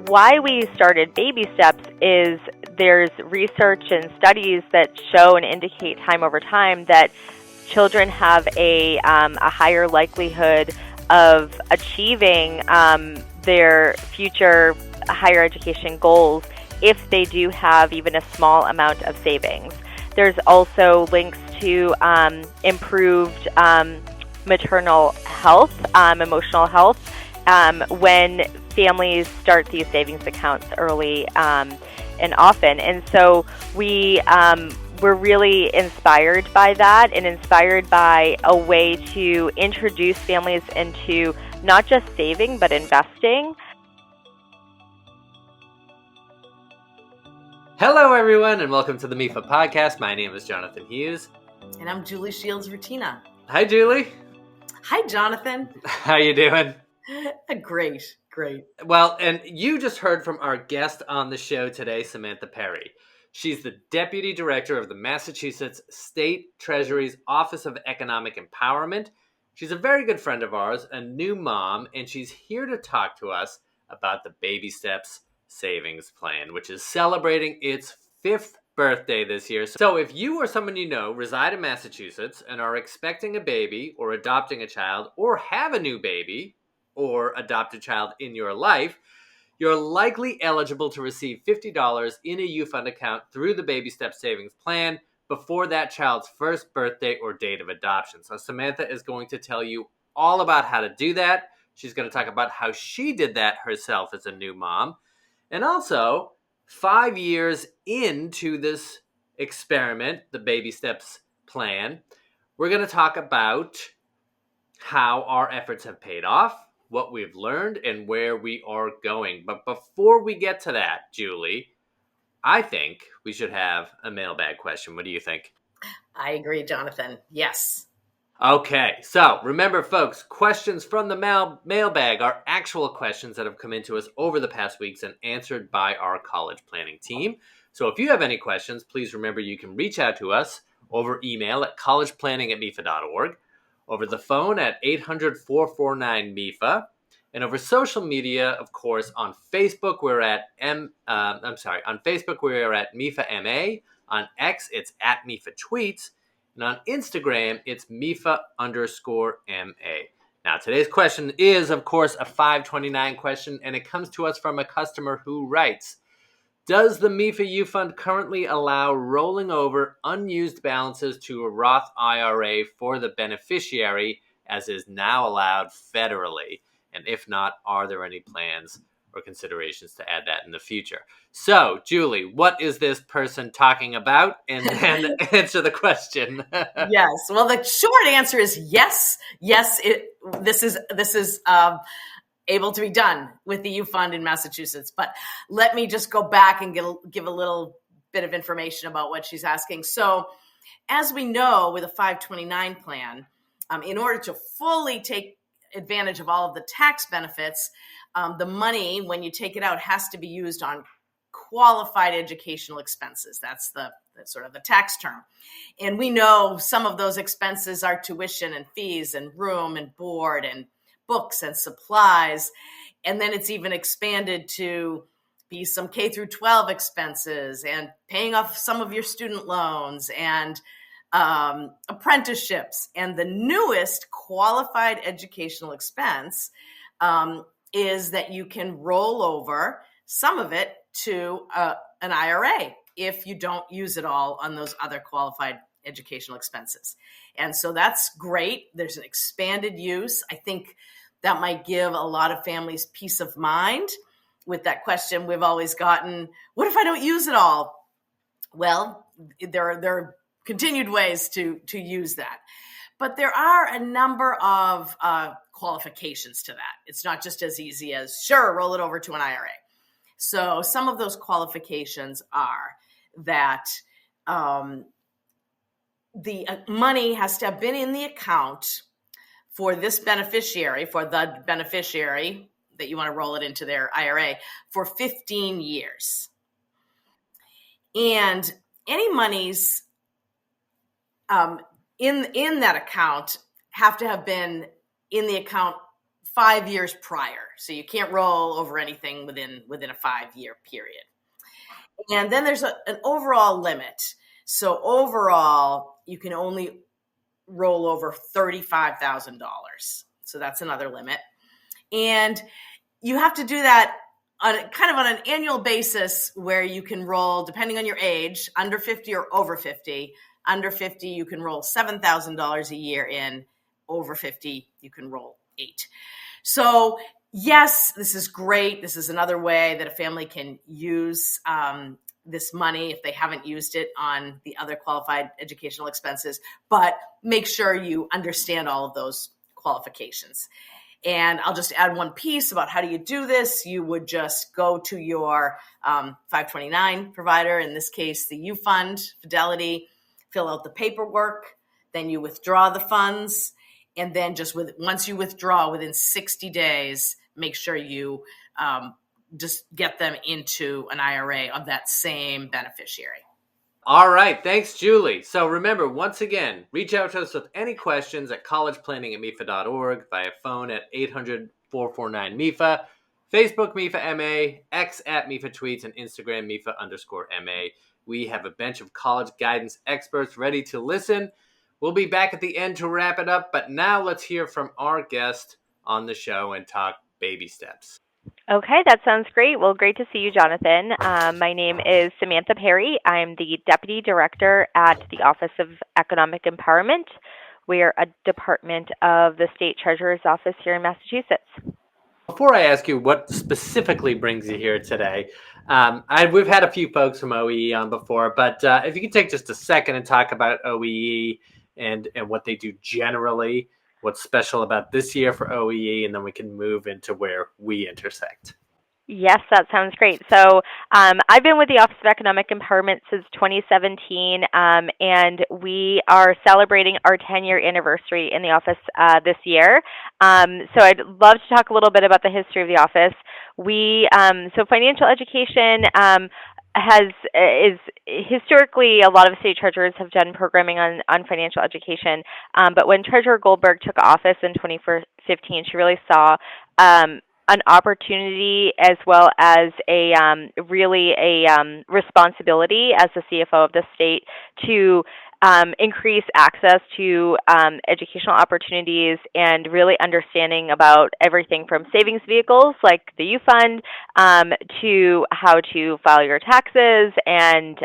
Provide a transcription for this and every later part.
why we started BabySteps is there's research and studies that show and indicate time over time that children have a higher likelihood of achieving their future higher education goals if they do have even a small amount of savings. There's also links to improved maternal health, emotional health, when families start these savings accounts early and often. And so we're really inspired by that and inspired by a way to introduce families into not just saving, but investing. Hello, everyone, and welcome to the MEFA podcast. My name is Jonathan Hughes. And I'm Julie Shields-Rutyna. Hi, Julie. Hi, Jonathan. How you doing? Great. Well, and you just heard from our guest on the show today, Samantha Perry. She's the Deputy Director of the Massachusetts State Treasury's Office of Economic Empowerment. She's a very good friend of ours, a new mom, and she's here to talk to us about the BabySteps savings plan, which is celebrating its 5th birthday this year. So if you or someone you know reside in Massachusetts and are expecting a baby or adopting a child or have a new baby or adopt a child in your life, you're likely eligible to receive $50 in a U.Fund account through the BabySteps savings plan before that child's first birthday or date of adoption. So Samantha is going to tell you all about how to do that. She's going to talk about how she did that herself as a new mom. And also, 5 years into this experiment, the BabySteps plan, we're going to talk about how our efforts have paid off, what we've learned, and where we are going. But before we get to that, Julie, I think we should have a mailbag question. What do you think? I agree, Jonathan. Yes. Okay, so remember, folks, questions from the mailbag are actual questions that have come into us over the past weeks and answered by our college planning team. So if you have any questions, please remember you can reach out to us over email at collegeplanning@mefa.org, over the phone at 800-449-MEFA, and over social media, of course, on Facebook we're at on Facebook we're at MEFA MA, on X it's at MEFA Tweets, and on Instagram, it's MEFA_MA. Now, today's question is, of course, a 529 question, and it comes to us from a customer who writes, does the MEFA U-Fund currently allow rolling over unused balances to a Roth IRA for the beneficiary, as is now allowed federally? And if not, are there any plans or considerations to add that in the future? So, Julie, what is this person talking about? And then answer the question. Yes. Well, the short answer is yes. Yes, this is able to be done with the U-Fund in Massachusetts. But let me just go back and give a little bit of information about what she's asking. So, as we know, with a 529 plan, in order to fully take advantage of all of the tax benefits, the money, when you take it out, has to be used on qualified educational expenses. That's the sort of the tax term. And we know some of those expenses are tuition and fees and room and board and books and supplies. And then it's even expanded to be some K through 12 expenses and paying off some of your student loans and apprenticeships. And the newest qualified educational expense is that you can roll over some of it to an IRA if you don't use it all on those other qualified educational expenses. And so that's great. There's an expanded use. I think that might give a lot of families peace of mind. With that question we've always gotten, what if I don't use it all? Well, there are continued ways to use that. But there are a number of qualifications to that. It's not just as easy as, sure, roll it over to an IRA. So some of those qualifications are that the money has to have been in the account for this beneficiary, for the beneficiary that you want to roll it into their IRA, for 15 years. And any monies in that account have to have been in the account 5 years prior. So you can't roll over anything within a 5-year period. And then there's an overall limit. So overall, you can only roll over $35,000. So that's another limit. And you have to do that on an annual basis, where you can roll, depending on your age, under 50 or over 50. Under 50, you can roll $7,000 a year in. Over 50, you can roll 8. So yes, this is great. This is another way that a family can use this money if they haven't used it on the other qualified educational expenses, but make sure you understand all of those qualifications. And I'll just add one piece about how do you do this. You would just go to your 529 provider, in this case, the U.Fund, Fidelity, fill out the paperwork, then you withdraw the funds. And then once you withdraw within 60 days, make sure you just get them into an IRA of that same beneficiary. All right. Thanks, Julie. So remember, once again, reach out to us with any questions at collegeplanning@mefa.org, via phone at 800-449-MEFA, Facebook MEFA MA, X at MEFA Tweets, and Instagram MEFA_MA. We have a bench of college guidance experts ready to listen. We'll be back at the end to wrap it up, but now let's hear from our guest on the show and talk baby steps. Okay, that sounds great. Well, great to see you, Jonathan. My name is Samantha Perry. I'm the Deputy Director at the Office of Economic Empowerment. We're a department of the State Treasurer's Office here in Massachusetts. Before I ask you what specifically brings you here today, we've had a few folks from OEE on before, but if you could take just a second and talk about OEE and what they do generally, what's special about this year for OEE, and then we can move into where we intersect. Yes, that sounds great. So I've been with the Office of Economic Empowerment since 2017, and we are celebrating our 10-year anniversary in the office this year. So I'd love to talk a little bit about the history of the office. So financial education is historically, a lot of state treasurers have done programming on financial education, but when Treasurer Goldberg took office in 2015, she really saw an opportunity as well as a responsibility as the CFO of the state to increase access to educational opportunities and really understanding about everything from savings vehicles like the U.Fund to how to file your taxes and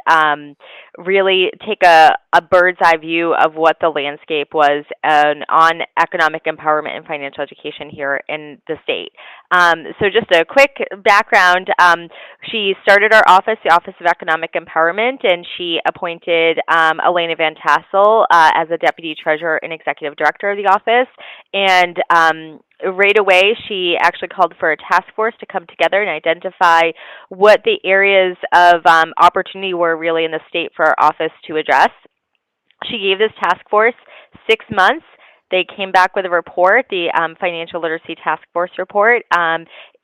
really take a bird's eye view of what the landscape was on economic empowerment and financial education here in the state. So just a quick background, she started our office, the Office of Economic Empowerment, and she appointed Elena Van Tassel as a Deputy Treasurer and Executive Director of the office. And right away, she actually called for a task force to come together and identify what the areas of opportunity were really in the state for our office to address. She gave this task force 6 months. They came back with a report, the Financial Literacy Task Force report,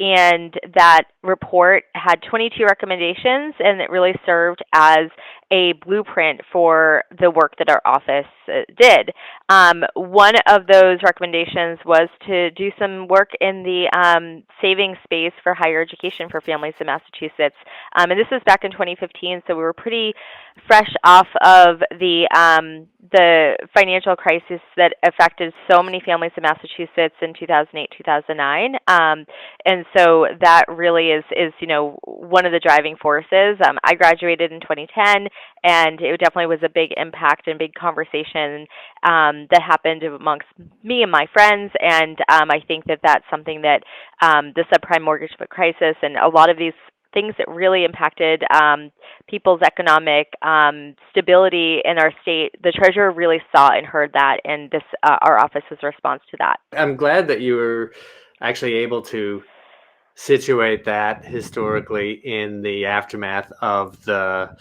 and that report had 22 recommendations, and it really served as a blueprint for the work that our office did. One of those recommendations was to do some work in the savings space for higher education for families in Massachusetts. And this was back in 2015, so we were pretty fresh off of the financial crisis that affected so many families in Massachusetts in 2008, 2009. And so that really is one of the driving forces. I graduated in 2010, and it definitely was a big impact and big conversation that happened amongst me and my friends. And I think that that's something that the subprime mortgage crisis and a lot of these things that really impacted people's economic stability in our state, the treasurer really saw and heard that, and this our office was a response to that. I'm glad that you were actually able to situate that historically in the aftermath of the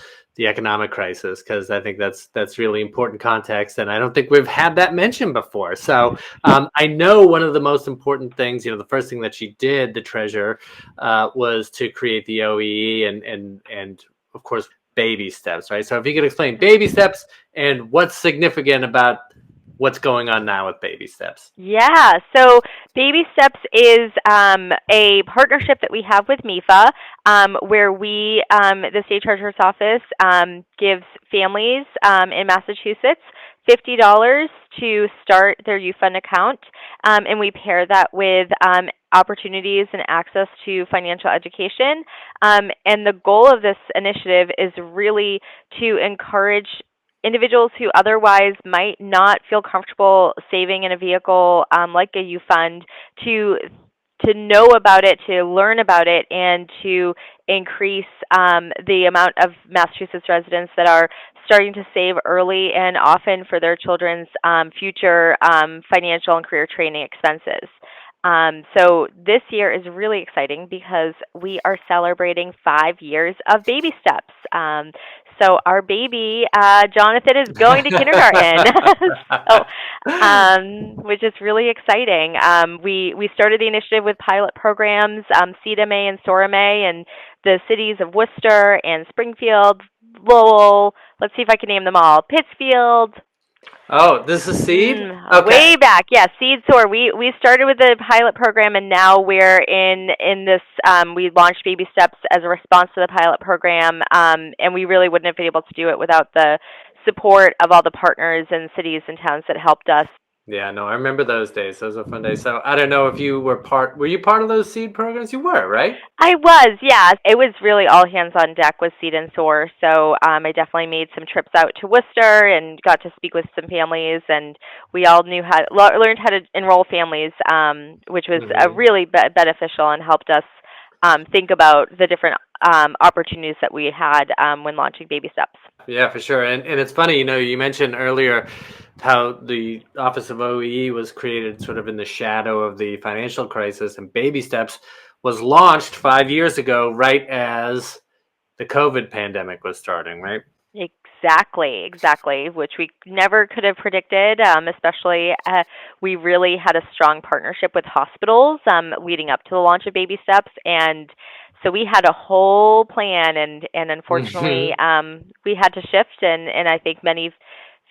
economic crisis, because I think that's really important context, and I don't think we've had that mentioned before. So I know one of the most important things, the first thing that she did, the treasurer, was to create the OEE and of course BabySteps, right? So if you could explain BabySteps and what's significant about what's going on now with BabySteps. Yeah, so BabySteps is a partnership that we have with MEFA, where we, the state treasurer's office, gives families in Massachusetts $50 to start their UFund account, and we pair that with opportunities and access to financial education. And the goal of this initiative is really to encourage individuals who otherwise might not feel comfortable saving in a vehicle like a UFund to know about it, to learn about it, and to increase the amount of Massachusetts residents that are starting to save early and often for their children's future financial and career training expenses. So this year is really exciting because we are celebrating 5 years of BabySteps. So our baby, Jonathan, is going to kindergarten, which is really exciting. We started the initiative with pilot programs, CEDA-MA and SORA-MA, and the cities of Worcester and Springfield, Lowell. Let's see if I can name them all. Pittsfield. Oh, this is Seed? Okay. Way back, yeah, Seed SOAR. We started with the pilot program, and now we're in this. We launched BabySteps as a response to the pilot program, and we really wouldn't have been able to do it without the support of all the partners and cities and towns that helped us. Yeah, no, I remember those days. Those were fun days. So I don't know if you were you part of those Seed programs? You were, right? I was, yeah. It was really all hands on deck with Seed and SOAR. So I definitely made some trips out to Worcester and got to speak with some families, and we all learned how to enroll families, which was really beneficial and helped us think about the different opportunities that we had when launching BabySteps. Yeah, for sure. And it's funny, you mentioned earlier how the Office of OEE was created sort of in the shadow of the financial crisis, and BabySteps was launched 5 years ago, right as the COVID pandemic was starting, right? Exactly, which we never could have predicted, especially we really had a strong partnership with hospitals leading up to the launch of BabySteps, and so we had a whole plan, and unfortunately we had to shift, and I think many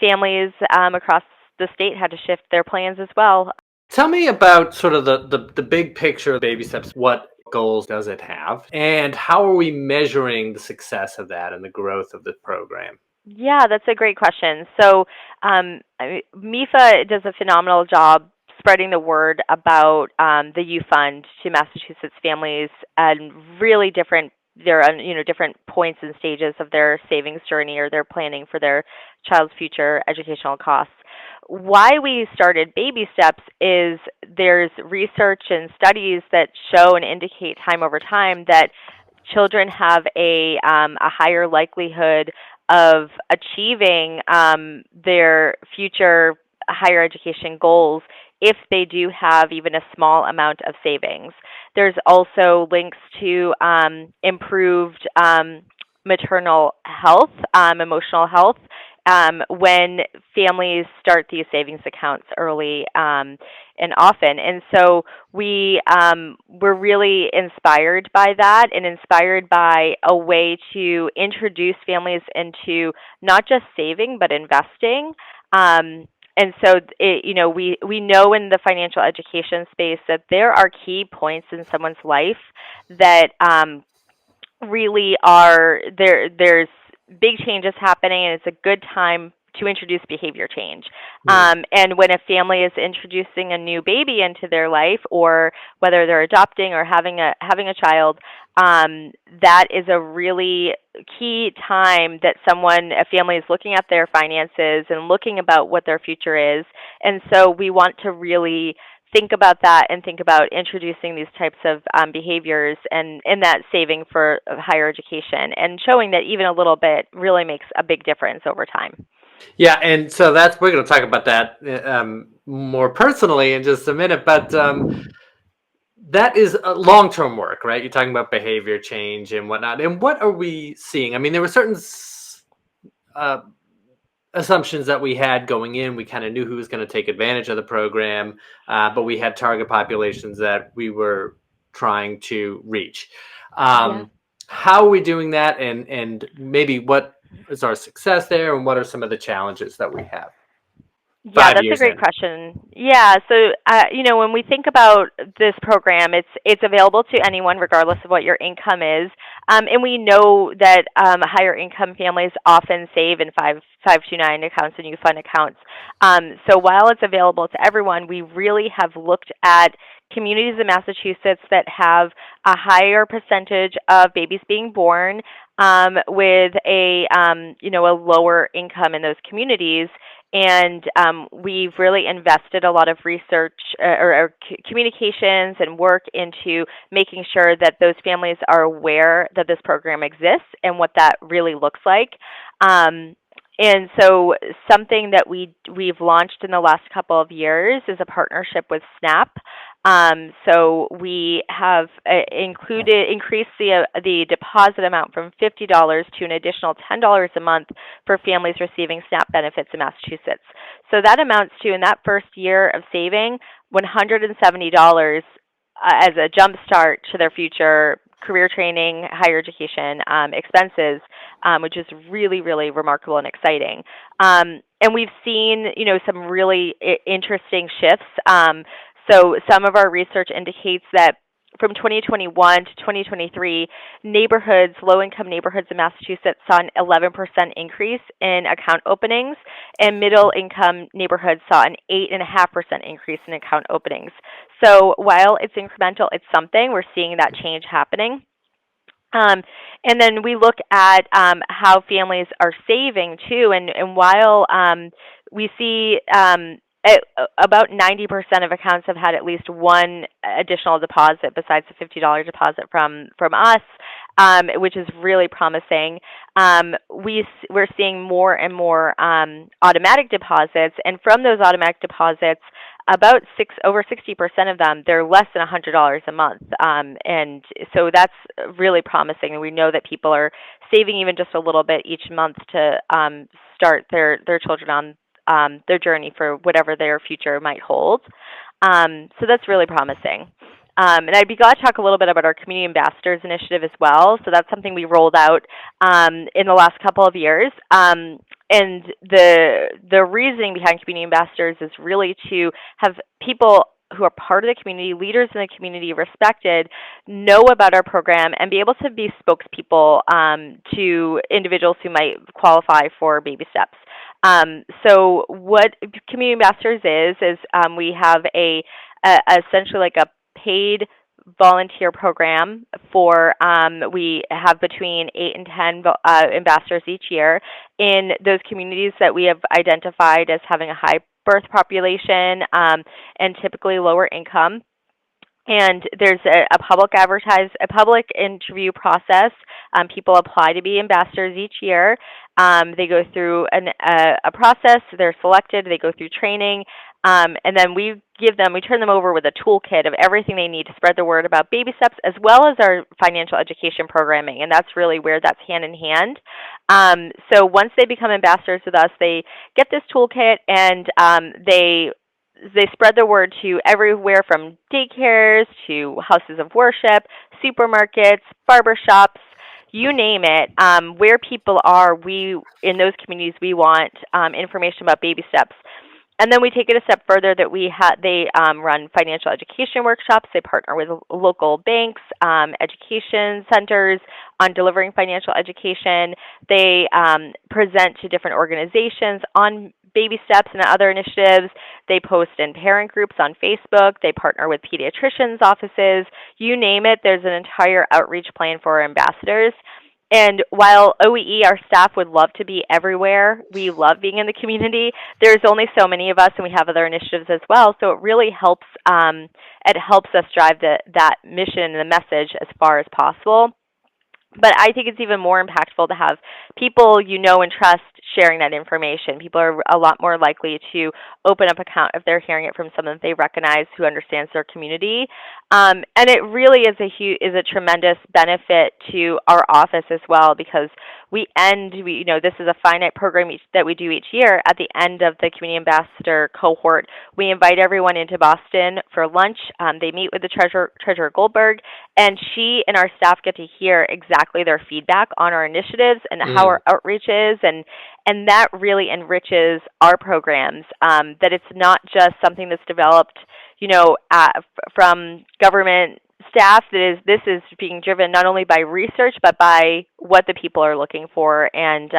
families across the state had to shift their plans as well. Tell me about sort of the big picture of BabySteps. What goals does it have, and how are we measuring the success of that and the growth of the program? Yeah, that's a great question. So MEFA does a phenomenal job spreading the word about the UFund to Massachusetts families and really they're on different points and stages of their savings journey or their planning for their child's future educational costs. Why we started BabySteps is there's research and studies that show and indicate time over time that children have a higher likelihood of achieving their future higher education goals if they do have even a small amount of savings. There's also links to improved maternal health, emotional health, when families start these savings accounts early and often. And so we're really inspired by that and inspired by a way to introduce families into not just saving, but investing. And so, we know in the financial education space that there are key points in someone's life that really are there's big changes happening, and it's a good time to introduce behavior change. And when a family is introducing a new baby into their life, or whether they're adopting or having a child, that is a really key time that a family is looking at their finances and looking about what their future is. And so we want to really think about that and think about introducing these types of behaviors and in that saving for higher education, and showing that even a little bit really makes a big difference over time. Yeah, and so we're going to talk about that more personally in just a minute, but that is long-term work, right? You're talking about behavior change and whatnot. And what are we seeing? I mean, there were certain assumptions that we had going in. We kind of knew who was going to take advantage of the program, but we had target populations that we were trying to reach. How are we doing that, and maybe what is our success there, and what are some of the challenges that we have? Yeah, that's a years great in? question. Yeah, so when we think about this program, it's available to anyone regardless of what your income is, and we know that higher income families often save in 529 accounts and U-Fund accounts. So while it's available to everyone, we really have looked at communities in Massachusetts that have a higher percentage of babies being born with a lower income in those communities. And we've really invested a lot of research or communications and work into making sure that those families are aware that this program exists and what that really looks like. And so something that we've launched in the last couple of years is a partnership with SNAP. So we have increased the deposit amount from $50 to an additional $10 a month for families receiving SNAP benefits in Massachusetts. So that amounts to, in that first year of saving, $170 as a jump start to their future career training, higher education expenses, which is really, really remarkable and exciting. And we've seen, some really interesting shifts. So some of our research indicates that from 2021 to 2023, low-income neighborhoods in Massachusetts saw an 11% increase in account openings, and middle-income neighborhoods saw an 8.5% increase in account openings. So while it's incremental, it's something. We're seeing that change happening. And then we look at how families are saving, too, and while we see about 90% of accounts have had at least one additional deposit besides the $50 deposit from us, which is really promising. We're seeing more and more automatic deposits, and from those automatic deposits, over 60% of them, they're less than $100 a month, and so that's really promising. And we know that people are saving even just a little bit each month to start their children on their journey for whatever their future might hold. So that's really promising. And I'd be glad to talk a little bit about our Community Ambassadors Initiative as well. So that's something we rolled out in the last couple of years. And the reasoning behind Community Ambassadors is really to have people who are part of the community, leaders in the community, respected, know about our program, and be able to be spokespeople to individuals who might qualify for BabySteps. So what Community Ambassadors is we have essentially like a paid volunteer program for we have between 8 and 10 ambassadors each year in those communities that we have identified as having a high birth population and typically lower income. And there's a public interview process. People apply to be ambassadors each year. They go through a process. They're selected. They go through training. And then we turn them over with a toolkit of everything they need to spread the word about BabySteps, as well as our financial education programming. And that's really where that's hand in hand. So once they become ambassadors with us, they get this toolkit, and they spread the word to everywhere from daycares to houses of worship, supermarkets, barbershops, you name it. Where people are, in those communities, we want information about BabySteps. And then we take it a step further that they run financial education workshops. They partner with local banks, education centers on delivering financial education. They present to different organizations on BabySteps and other initiatives. They post in parent groups on Facebook. They partner with pediatricians' offices. You name it, there's an entire outreach plan for our ambassadors. And while OEE, our staff, would love to be everywhere, we love being in the community, there's only so many of us, and we have other initiatives as well. So it really helps us drive that mission and the message as far as possible. But I think it's even more impactful to have people you know and trust sharing that information. People are a lot more likely to open up an account if they're hearing it from someone that they recognize who understands their community. And it really is a tremendous benefit to our office as well, because this is a finite program that we do each year. At the end of the Community Ambassador cohort, we invite everyone into Boston for lunch. They meet with the Treasurer Goldberg, and she and our staff get to hear exactly their feedback on our initiatives and how our outreach is, and And that really enriches our programs, that it's not just something that's developed, from government staff. This is being driven not only by research, but by what the people are looking for, and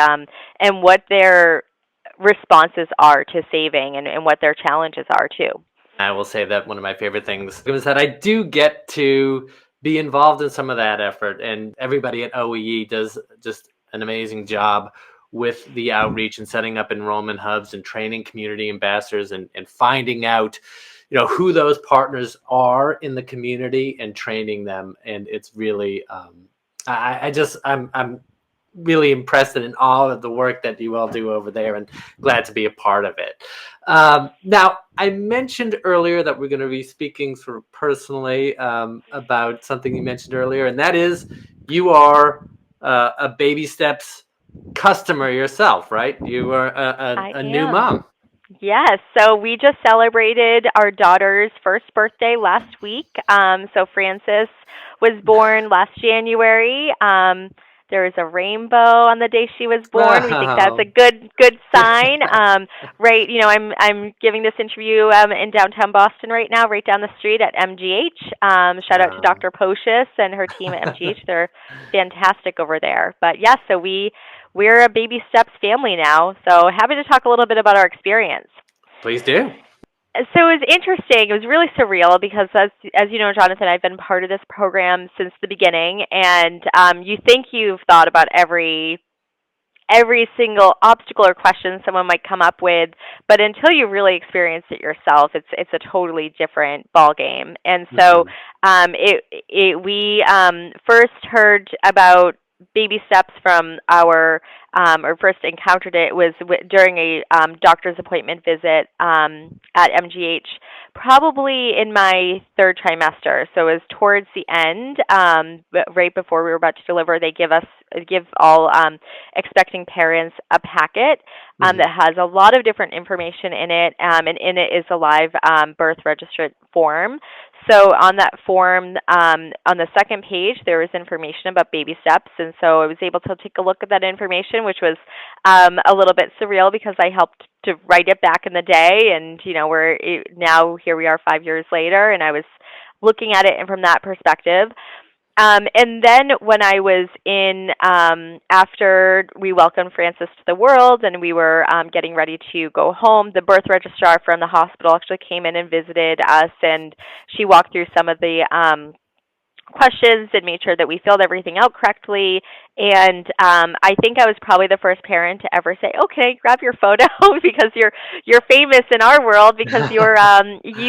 what their responses are to saving, and what their challenges are too. I will say that one of my favorite things is that I do get to be involved in some of that effort, and everybody at OEE does just an amazing job with the outreach and setting up enrollment hubs and training community ambassadors, and finding out, who those partners are in the community and training them. And it's really, I'm really impressed and in awe of the work that you all do over there, and glad to be a part of it. Now, I mentioned earlier that we're going to be speaking sort of personally about something you mentioned earlier, and that is you are a BabySteps customer yourself, right? You are a new mom. Yes. So we just celebrated our daughter's first birthday last week. So Frances was born last January. There was a rainbow on the day she was born. Wow. We think that's a good sign. Right, I'm giving this interview in downtown Boston right now, right down the street at MGH. Shout out to Dr. Pocious and her team at MGH. They're fantastic over there. But yeah, so we're a BabySteps family now. So happy to talk a little bit about our experience. Please do. So it was interesting. It was really surreal because, as you know, Jonathan, I've been part of this program since the beginning, and you think you've thought about every single obstacle or question someone might come up with, but until you really experience it yourself, it's a totally different ballgame. And so we first heard about BabySteps from or first encountered it was during a doctor's appointment visit at MGH, probably in my third trimester. So it was towards the end, right before we were about to deliver. They give all expecting parents a packet that has a lot of different information in it, and in it is a live birth registrant form. So on that form, on the second page, there was information about BabySteps, and so I was able to take a look at that information, which was a little bit surreal because I helped to write it back in the day, and here we are 5 years later, and I was looking at it from that perspective. And then when I was after we welcomed Frances to the world and we were getting ready to go home, the birth registrar from the hospital actually came in and visited us, and she walked through some of the questions and made sure that we filled everything out correctly. And I think I was probably the first parent to ever say, "Okay, grab your photo," because you're famous in our world because you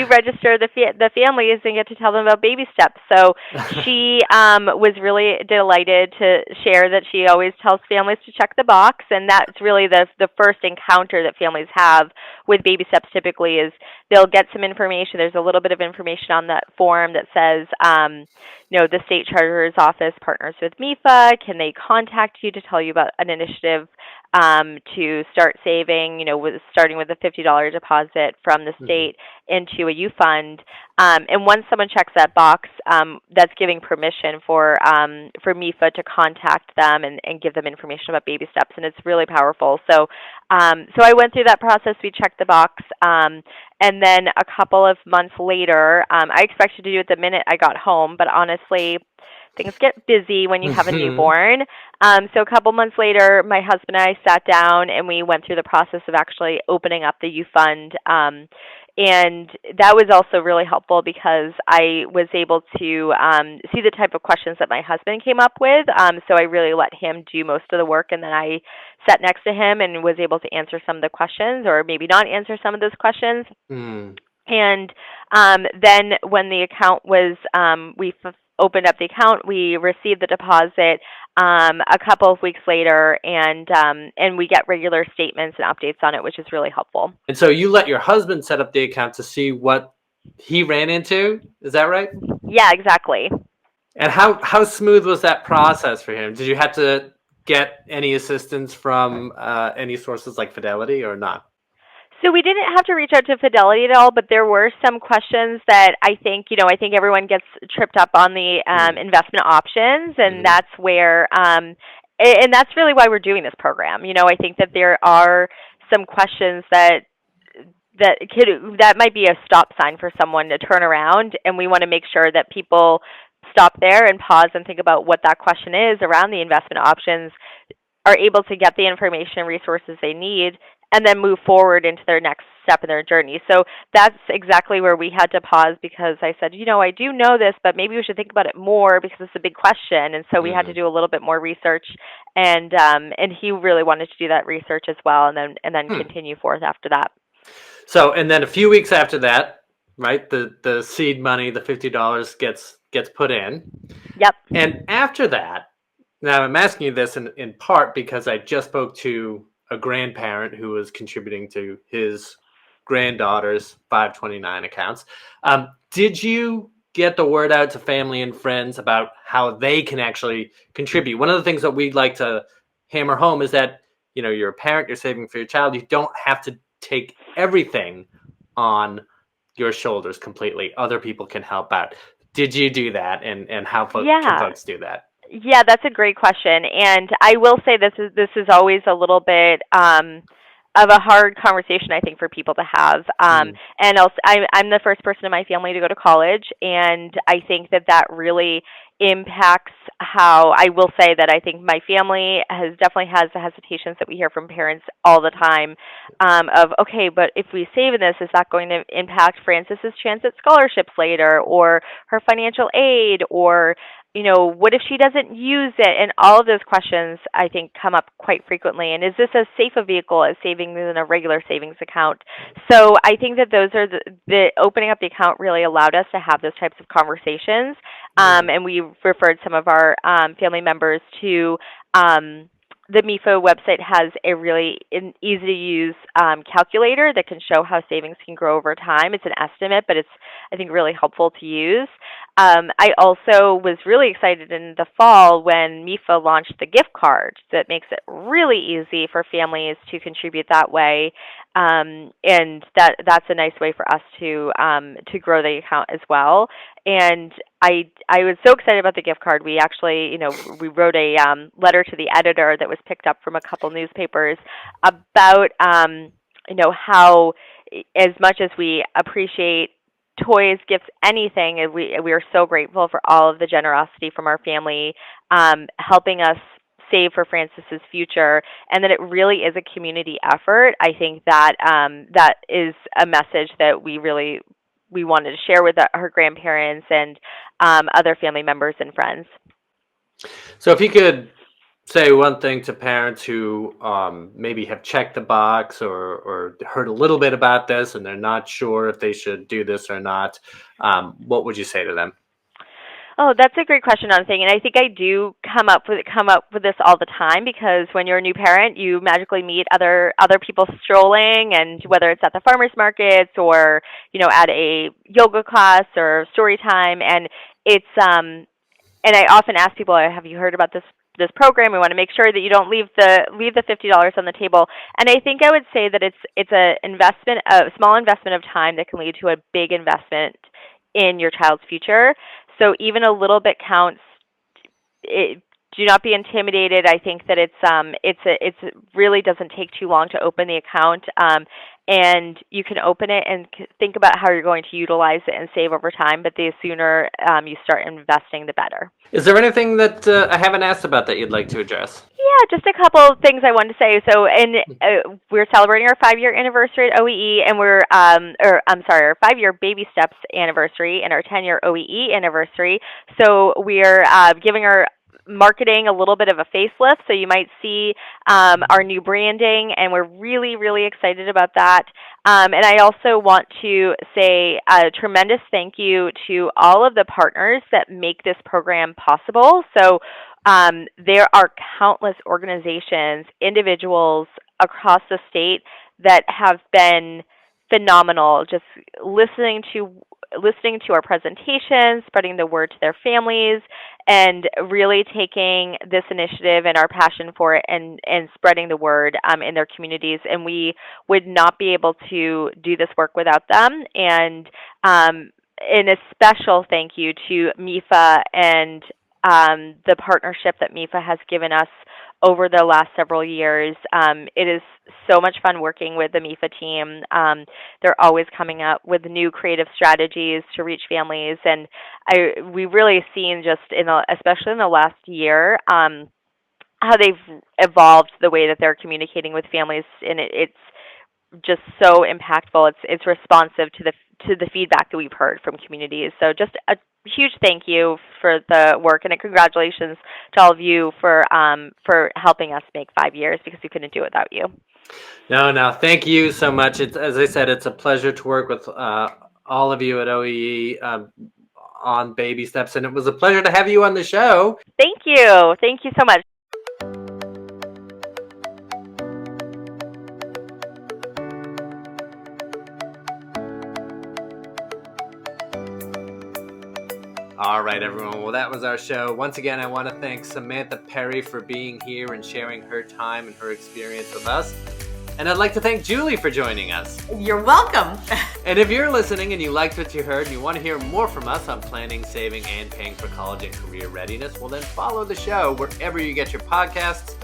register the families and get to tell them about BabySteps. So she was really delighted to share that she always tells families to check the box, and that's really the first encounter that families have with BabySteps. Typically, is they'll get some information. There's a little bit of information on that form that says, the state treasurer's office partners with MEFA. Can they contact you to tell you about an initiative to start saving, starting with a $50 deposit from the state into a U.Fund. And once someone checks that box, that's giving permission for MEFA to contact them and give them information about BabySteps, and it's really powerful. So I went through that process. We checked the box, and then a couple of months later, I expected to do it the minute I got home, but honestly, things get busy when you have a newborn. So a couple months later, my husband and I sat down and we went through the process of actually opening up the U.Fund. And that was also really helpful because I was able to see the type of questions that my husband came up with. So I really let him do most of the work, and then I sat next to him and was able to answer some of the questions, or maybe not answer some of those questions. And then when the account was, we opened up the account, we received the deposit a couple of weeks later, and we get regular statements and updates on it, which is really helpful. And so you let your husband set up the account to see what he ran into, is that right? Yeah, exactly. And how smooth was that process for him? Did you have to get any assistance from any sources like Fidelity or not? So we didn't have to reach out to Fidelity at all, but there were some questions that I think everyone gets tripped up on the investment options, and that's where and that's really why we're doing this program. I think that there are some questions that might be a stop sign for someone to turn around, and we want to make sure that people stop there and pause and think about what that question is around the investment options, are able to get the information and resources they need, and then move forward into their next step in their journey. So that's exactly where we had to pause, because I said, I do know this, but maybe we should think about it more because it's a big question. And so we had to do a little bit more research, and he really wanted to do that research as well, and then continue forth after that. So, and then a few weeks after that, right, the seed money, the $50 gets put in. Yep. And after that, now I'm asking you this in part because I just spoke to a grandparent who was contributing to his granddaughter's 529 accounts. Did you get the word out to family and friends about how they can actually contribute? One of the things that we'd like to hammer home is that, you're a parent, you're saving for your child. You don't have to take everything on your shoulders completely. Other people can help out. Did you do that? And how can folks do that? Yeah, that's a great question. And I will say this is always a little bit of a hard conversation, I think, for people to have. And also, I'm the first person in my family to go to college, and I think that really impacts how, I will say that I think my family definitely has the hesitations that we hear from parents all the time of, okay, but if we save in this, is that going to impact Frances's chance at scholarships later, or her financial aid, or what if she doesn't use it? And all of those questions, I think, come up quite frequently. And is this as safe a vehicle as saving in a regular savings account? So I think that those are the opening up the account really allowed us to have those types of conversations. And we referred some of our family members to the MEFA website has a really easy-to-use calculator that can show how savings can grow over time. It's an estimate, but it's, I think, really helpful to use. I also was really excited in the fall when MEFA launched the gift card that makes it really easy for families to contribute that way. And that's a nice way for us to grow the account as well. And I was so excited about the gift card. We actually, we wrote a letter to the editor that was picked up from a couple newspapers about, how, as much as we appreciate toys, gifts, anything, and we are so grateful for all of the generosity from our family helping us save for Frances's future, and that it really is a community effort. I think that that is a message that we wanted to share with her grandparents and other family members and friends. So if you could say one thing to parents who maybe have checked the box or heard a little bit about this and they're not sure if they should do this or not, what would you say to them? Oh, that's a great question on thing, and I think I do come up with this all the time, because when you're a new parent, you magically meet other people strolling, and whether it's at the farmers markets or at a yoga class or story time, and it's and I often ask people, have you heard about this program? We want to make sure that you don't leave the $50 on the table. And I think I would say that it's a small investment of time that can lead to a big investment in your child's future. So even a little bit counts. Do not be intimidated. I think that it really doesn't take too long to open the account, and you can open it and think about how you're going to utilize it and save over time. But the sooner you start investing, the better. Is there anything that I haven't asked about that you'd like to address? Yeah, just a couple of things I wanted to say. So, we're celebrating our 5-year anniversary at OEE, and our 5-year BabySteps anniversary and our 10-year OEE anniversary. So we're giving our marketing a little bit of a facelift, so you might see our new branding, and we're really, really excited about that. And I also want to say a tremendous thank you to all of the partners that make this program possible. So there are countless organizations, individuals across the state that have been phenomenal, just listening to our presentations, spreading the word to their families, and really taking this initiative and our passion for it and spreading the word in their communities. And we would not be able to do this work without them. And a special thank you to MEFA and the partnership that MEFA has given us over the last several years. It is so much fun working with the MEFA team. They're always coming up with new creative strategies to reach families, and we've really seen especially in the last year, how they've evolved the way that they're communicating with families, and it's just so impactful. It's responsive to the feedback that we've heard from communities. So just a huge thank you for the work, and a congratulations to all of you for helping us make 5 years, because we couldn't do it without you. No, thank you so much. As I said, it's a pleasure to work with all of you at OEE on BabySteps, and it was a pleasure to have you on the show. Thank you so much. All right, everyone. Well, that was our show. Once again, I want to thank Samantha Perry for being here and sharing her time and her experience with us. And I'd like to thank Julie for joining us. You're welcome. And if you're listening and you liked what you heard and you want to hear more from us on planning, saving, and paying for college and career readiness, well, then follow the show wherever you get your podcasts.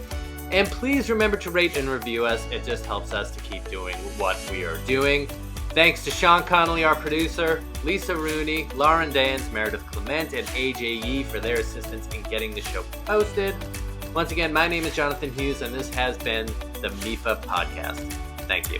And please remember to rate and review us. It just helps us to keep doing what we are doing. Thanks to Sean Connolly, our producer, Lisa Rooney, Lauren Dans, Meredith Clement, and AJ Yee for their assistance in getting the show posted. Once again, my name is Jonathan Hughes, and this has been the MEFA Podcast. Thank you.